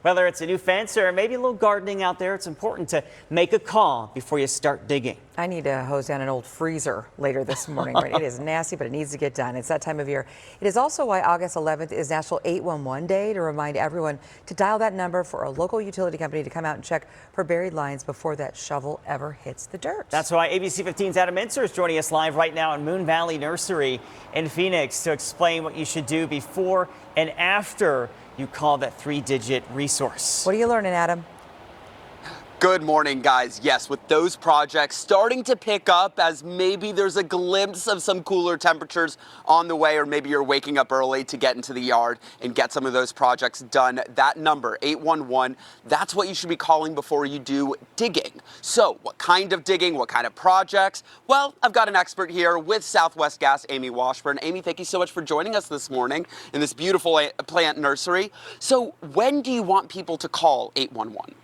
Whether it's a new fence or maybe a little gardening out there, it's important to make a call before you start digging. I need to hose down an old freezer later this morning. Right? It is nasty, but it needs to get done. It's that time of year. It is also why August 11th is National 811 Day, to remind everyone to dial that number for a local utility company to come out and check for buried lines before that shovel ever hits the dirt. That's why ABC 15's Adam Mincer is joining us live right now in Moon Valley Nursery in Phoenix to explain what you should do before and after you call that 3-digit resource. What are you learning, Adam? Good morning, guys. Yes, with those projects starting to pick up as maybe there's a glimpse of some cooler temperatures on the way, or maybe you're waking up early to get into the yard and get some of those projects done. That number, 811, that's what you should be calling before you do digging. So what kind of digging, what kind of projects? Well, I've got an expert here with Southwest Gas, Amy Washburn. Amy, thank you so much for joining us this morning in this beautiful plant nursery. So when do you want people to call 811?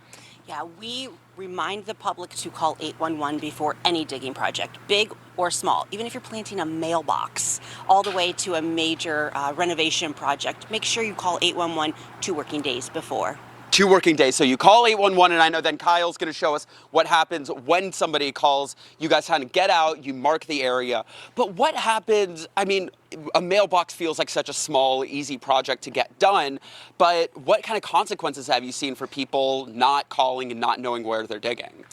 Yeah, we remind the public to call 811 before any digging project, big or small. Even if you're planting a mailbox all the way to a major renovation project, make sure you call 811 2 working days before. 2 working days. So you call 811, and I know then Kyle's going to show us what happens when somebody calls. You guys kind of get out, you mark the area. But what happens? I mean, a mailbox feels like such a small, easy project to get done. But what kind of consequences have you seen for people not calling and not knowing where they're digging?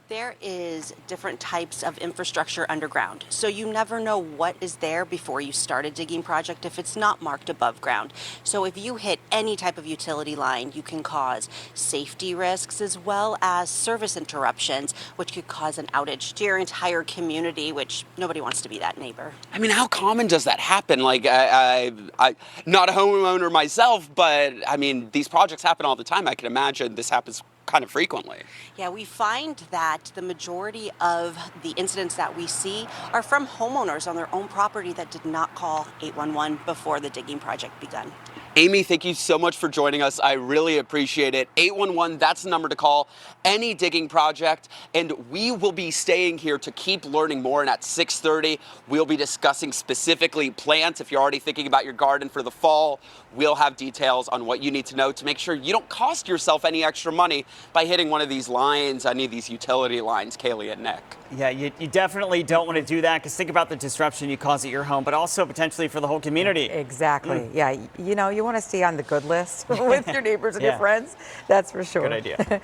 There is different types of infrastructure underground, so you never know what is there before you start a digging project if it's not marked above ground. So if you hit any type of utility line, you can cause safety risks as well as service interruptions, which could cause an outage to your entire community, which nobody wants to be that neighbor. I mean, how common does that happen? Like, I'm not a homeowner myself, but I mean, these projects happen all the time. I can imagine this happens kind of frequently. Yeah, we find that the majority of the incidents that we see are from homeowners on their own property that did not call 811 before the digging project begun. Amy, thank you so much for joining us. I really appreciate it. 811, that's the number to call any digging project. And we will be staying here to keep learning more. And at 6:30, we'll be discussing specifically plants. If you're already thinking about your garden for the fall, we'll have details on what you need to know to make sure you don't cost yourself any extra money by hitting one of these lines, any of these utility lines, Kaylee and Nick. Yeah, you definitely don't want to do that, because think about the disruption you cause at your home, but also potentially for the whole community. Exactly. Yeah, you know, you want to stay on the good list with your neighbors and your friends. That's for sure. Good idea.